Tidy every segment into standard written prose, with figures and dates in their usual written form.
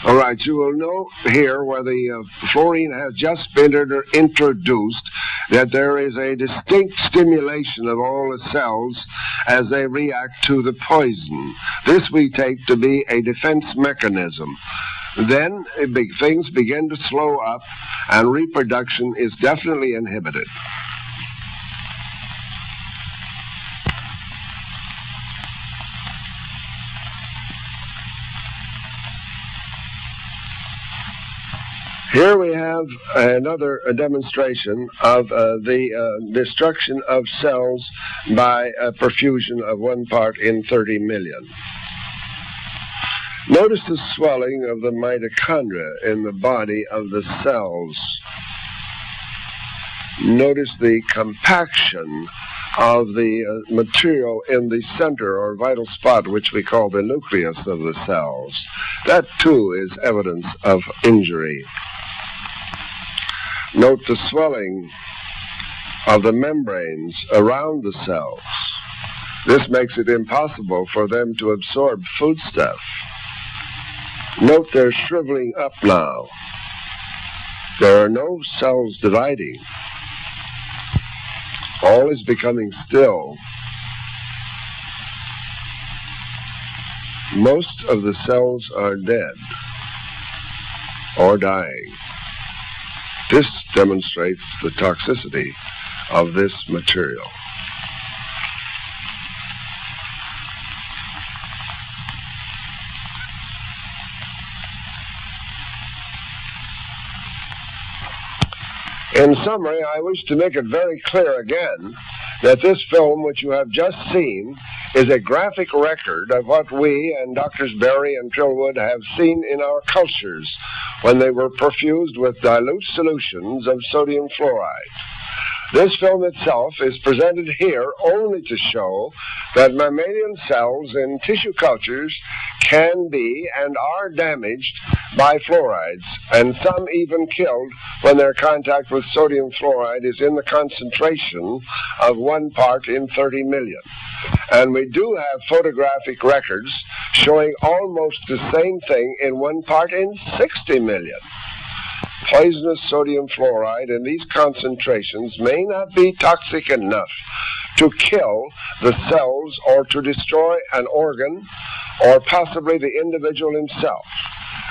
All right, you will note here where the fluorine has just been introduced that there is a distinct stimulation of all the cells as they react to the poison. This we take to be a defense mechanism. Then things begin to slow up and reproduction is definitely inhibited. Here we have another demonstration of the destruction of cells by a perfusion of 1 part in 30 million. Notice the swelling of the mitochondria in the body of the cells. Notice the compaction of the material in the center or vital spot, which we call the nucleus of the cells. That too is evidence of injury. Note the swelling of the membranes around the cells. This makes it impossible for them to absorb foodstuff. Note they're shriveling up now. There are no cells dividing. All is becoming still. Most of the cells are dead or dying. This demonstrates the toxicity of this material. In summary, I wish to make it very clear again that this film, which you have just seen, is a graphic record of what we and Drs. Berry and Trillwood have seen in our cultures when they were perfused with dilute solutions of sodium fluoride. This film itself is presented here only to show that mammalian cells in tissue cultures can be and are damaged by fluorides, and some even killed when their contact with sodium fluoride is in the concentration of 1 part in 30 million. And we do have photographic records showing almost the same thing in 1 part in 60 million. Poisonous sodium fluoride in these concentrations may not be toxic enough to kill the cells or to destroy an organ or possibly the individual himself.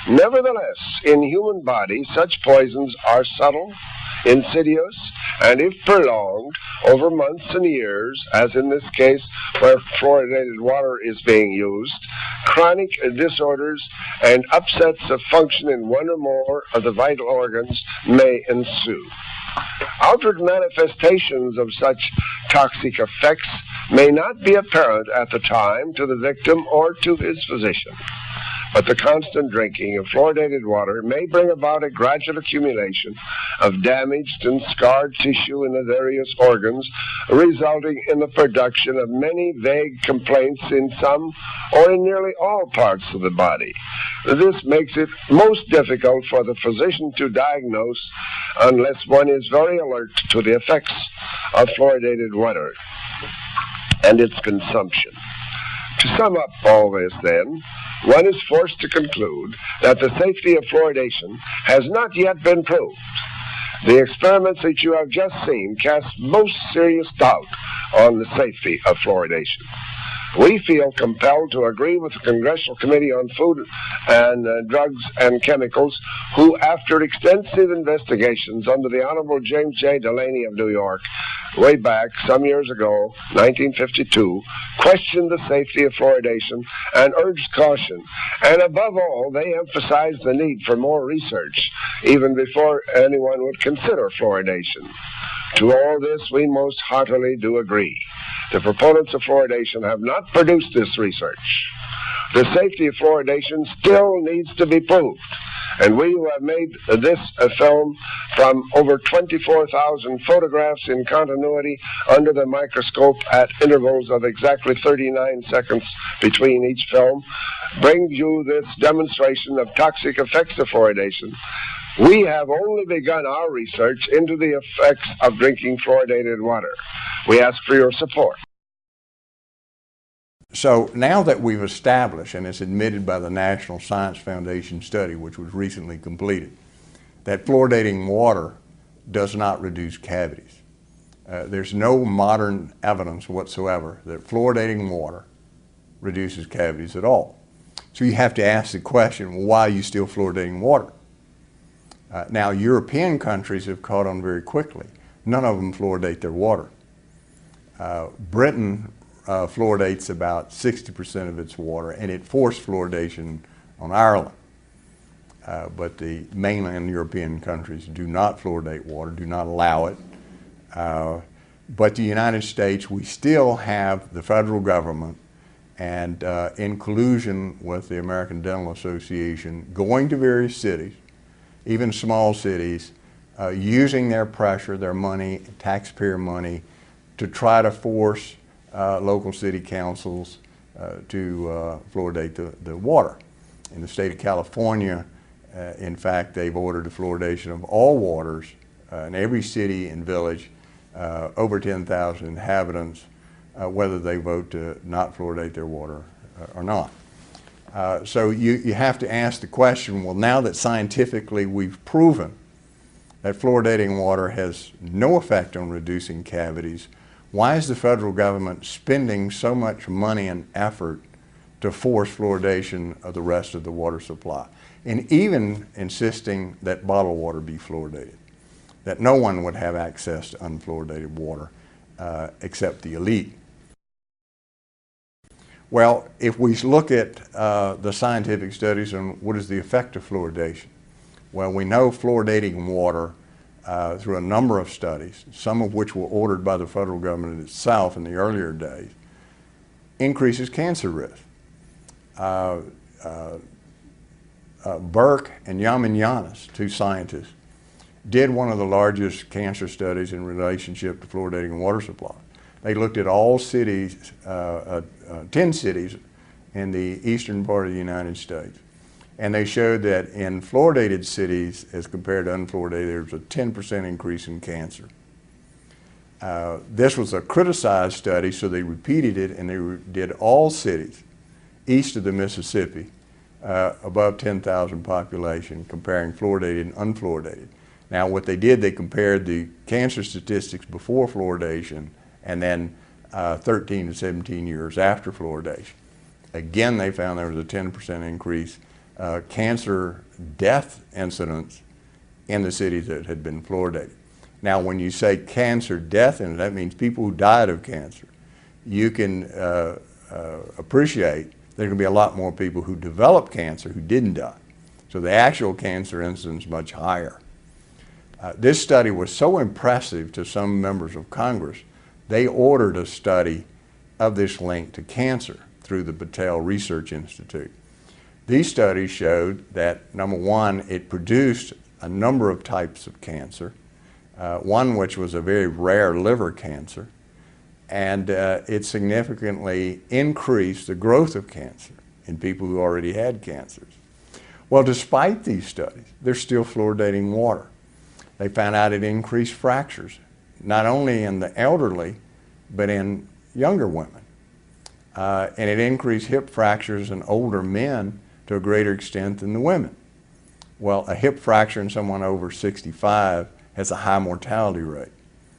Nevertheless, in human bodies, such poisons are subtle, insidious, and if prolonged over months and years, as in this case where fluoridated water is being used, chronic disorders and upsets of function in 1 or more of the vital organs may ensue. Outward manifestations of such toxic effects may not be apparent at the time to the victim or to his physician. But the constant drinking of fluoridated water may bring about a gradual accumulation of damaged and scarred tissue in the various organs, resulting in the production of many vague complaints in some or in nearly all parts of the body. This makes it most difficult for the physician to diagnose unless one is very alert to the effects of fluoridated water and its consumption. To sum up all this, then, one is forced to conclude that the safety of fluoridation has not yet been proved. The experiments that you have just seen cast most serious doubt on the safety of fluoridation. We feel compelled to agree with the Congressional Committee on Food and Drugs and Chemicals, who, after extensive investigations under the Honorable James J. Delaney of New York, way back some years ago, 1952, questioned the safety of fluoridation and urged caution. And above all, they emphasized the need for more research, even before anyone would consider fluoridation. To all this, we most heartily do agree. The proponents of fluoridation have not produced this research. The safety of fluoridation still needs to be proved. And we who have made this film from over 24,000 photographs in continuity under the microscope at intervals of exactly 39 seconds between each film, bring you this demonstration of toxic effects of fluoridation. We have only begun our research into the effects of drinking fluoridated water. We ask for your support. So now that we've established, and it's admitted by the National Science Foundation study, which was recently completed, that fluoridating water does not reduce cavities. There's no modern evidence whatsoever that fluoridating water reduces cavities at all. So you have to ask the question, well, why are you still fluoridating water? Now, European countries have caught on very quickly. None of them fluoridate their water. Britain fluoridates about 60% of its water, and it forced fluoridation on Ireland. But the mainland European countries do not fluoridate water, do not allow it. But the United States, we still have the federal government and in collusion with the American Dental Association going to various cities, even small cities, using their pressure, their money, taxpayer money, to try to force local city councils to fluoridate the water. In the state of California, in fact, they've ordered the fluoridation of all waters in every city and village over 10,000 inhabitants, whether they vote to not fluoridate their water or not. So you have to ask the question, well, now that scientifically we've proven that fluoridating water has no effect on reducing cavities, why is the federal government spending so much money and effort to force fluoridation of the rest of the water supply? And even insisting that bottled water be fluoridated, that no one would have access to unfluoridated water except the elite. Well, if we look at the scientific studies on what is the effect of fluoridation, well, we know fluoridating water through a number of studies, some of which were ordered by the federal government itself in the earlier days, increases cancer risk. Burke and Yamin, two scientists, did one of the largest cancer studies in relationship to fluoridating water supply. They looked at all cities, 10 cities in the eastern part of the United States. And they showed that in fluoridated cities, as compared to unfluoridated, there was a 10% increase in cancer. This was a criticized study, so they repeated it, and they did all cities east of the Mississippi, above 10,000 population, comparing fluoridated and unfluoridated. Now, what they did, they compared the cancer statistics before fluoridation and then 13 to 17 years after fluoridation. Again, they found there was a 10% increase cancer death incidence in the cities that had been fluoridated. Now, when you say cancer death incidence, that means people who died of cancer. You can appreciate there's going to be a lot more people who develop cancer who didn't die. So the actual cancer incidence is much higher. This study was so impressive to some members of Congress, they ordered a study of this link to cancer through the Battelle Research Institute. These studies showed that, number one, it produced a number of types of cancer, one which was a very rare liver cancer, and it significantly increased the growth of cancer in people who already had cancers. Well, despite these studies, they're still fluoridating water. They found out it increased fractures, not only in the elderly, but in younger women. And it increased hip fractures in older men to a greater extent than the women. Well, a hip fracture in someone over 65 has a high mortality rate.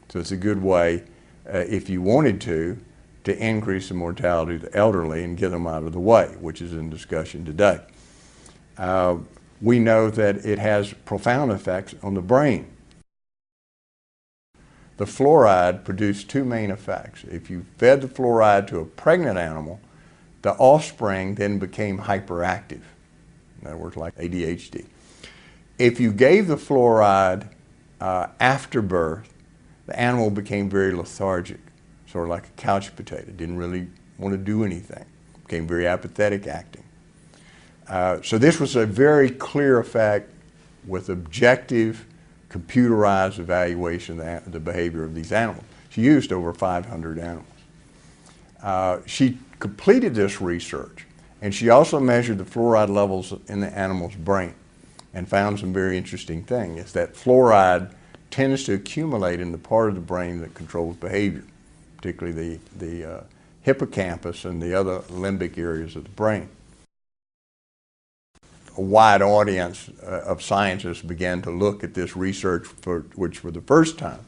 So it's a good way, if you wanted to increase the mortality of the elderly and get them out of the way, which is in discussion today. We know that it has profound effects on the brain. The fluoride produced two main effects. If you fed the fluoride to a pregnant animal, the offspring then became hyperactive. In other words, like ADHD. If you gave the fluoride after birth, the animal became very lethargic, sort of like a couch potato, didn't really want to do anything, became very apathetic acting. So this was a very clear effect with objective, computerized evaluation of the behavior of these animals. She used over 500 animals. She completed this research, and she also measured the fluoride levels in the animal's brain and found some very interesting things. It's that fluoride tends to accumulate in the part of the brain that controls behavior, particularly the hippocampus and the other limbic areas of the brain. A wide audience of scientists began to look at this research, which for the first time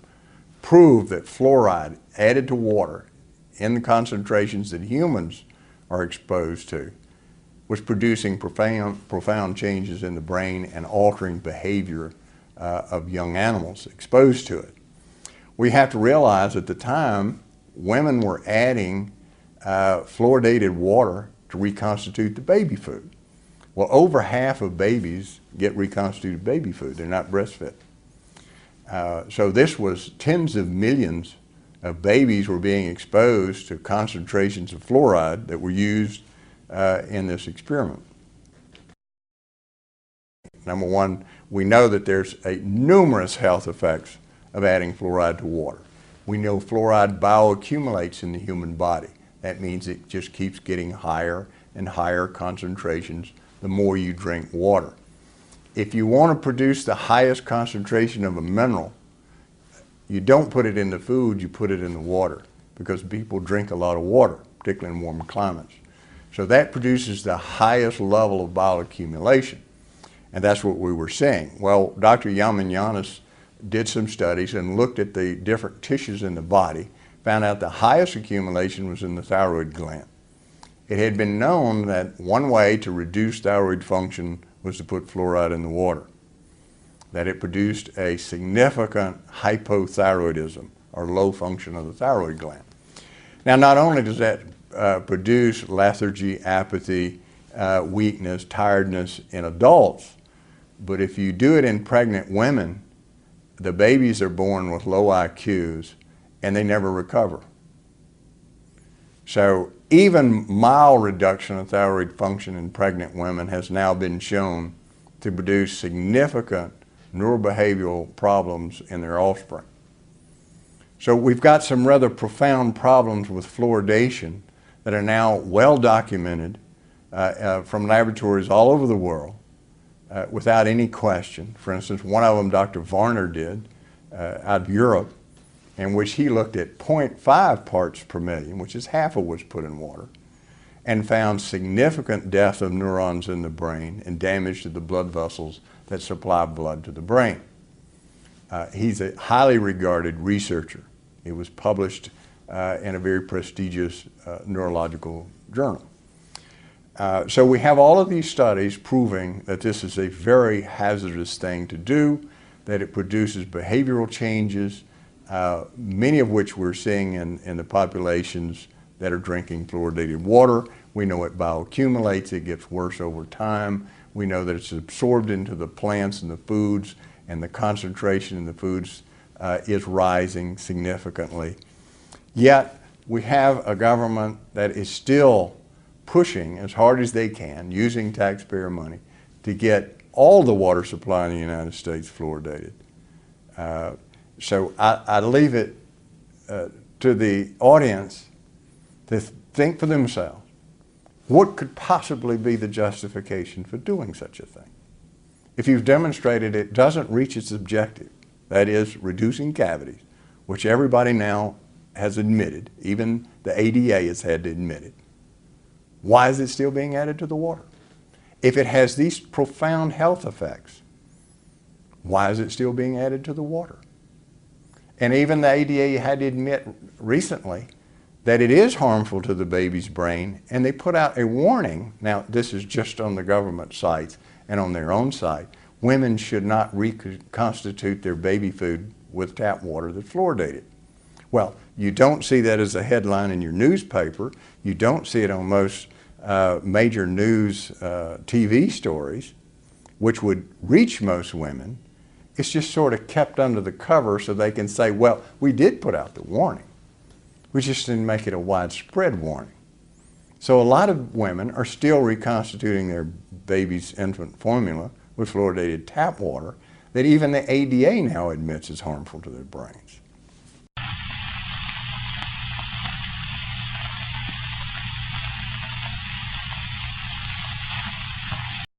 proved that fluoride added to water in the concentrations that humans are exposed to was producing profound changes in the brain and altering behavior of young animals exposed to it. We have to realize at the time, women were adding fluoridated water to reconstitute the baby food. Well, over half of babies get reconstituted baby food. They're not breastfed. So this was tens of millions of babies were being exposed to concentrations of fluoride that were used in this experiment. Number one, we know that there's numerous health effects of adding fluoride to water. We know fluoride bioaccumulates in the human body. That means it just keeps getting higher and higher concentrations the more you drink water. If you want to produce the highest concentration of a mineral, you don't put it in the food, you put it in the water, because people drink a lot of water, particularly in warmer climates. So that produces the highest level of bioaccumulation, and that's what we were seeing. Well, Dr. Yamayanis did some studies and looked at the different tissues in the body, found out the highest accumulation was in the thyroid gland. It had been known that one way to reduce thyroid function was to put fluoride in the water, that it produced a significant hypothyroidism, or low function of the thyroid gland. Now, not only does that produce lethargy, apathy, weakness, tiredness in adults, but if you do it in pregnant women, the babies are born with low IQs and they never recover. So even mild reduction of thyroid function in pregnant women has now been shown to produce significant neurobehavioral problems in their offspring. So we've got some rather profound problems with fluoridation that are now well documented from laboratories all over the world without any question. For instance, one of them Dr. Varner did out of Europe, in which he looked at 0.5 parts per million, which is half of what's put in water, and found significant death of neurons in the brain and damage to the blood vessels that supply blood to the brain. He's a highly regarded researcher. It was published in a very prestigious neurological journal. So we have all of these studies proving that this is a very hazardous thing to do, that it produces behavioral changes, many of which we're seeing in the populations that are drinking fluoridated water. We know it bioaccumulates, it gets worse over time. We know that it's absorbed into the plants and the foods, and the concentration in the foods is rising significantly. Yet we have a government that is still pushing as hard as they can, using taxpayer money, to get all the water supply in the United States fluoridated. So I leave it to the audience to think for themselves, what could possibly be the justification for doing such a thing? If you've demonstrated it doesn't reach its objective, that is reducing cavities, which everybody now has admitted, even the ADA has had to admit it, why is it still being added to the water? If it has these profound health effects, why is it still being added to the water? And even the ADA had to admit recently that it is harmful to the baby's brain, and they put out a warning. Now, this is just on the government sites and on their own site. Women should not reconstitute their baby food with tap water that's fluoridated. Well, you don't see that as a headline in your newspaper. You don't see it on most major news TV stories, which would reach most women. It's just sort of kept under the cover so they can say, well, we did put out the warning. We just didn't make it a widespread warning. So a lot of women are still reconstituting their baby's infant formula with fluoridated tap water that even the ADA now admits is harmful to their brains.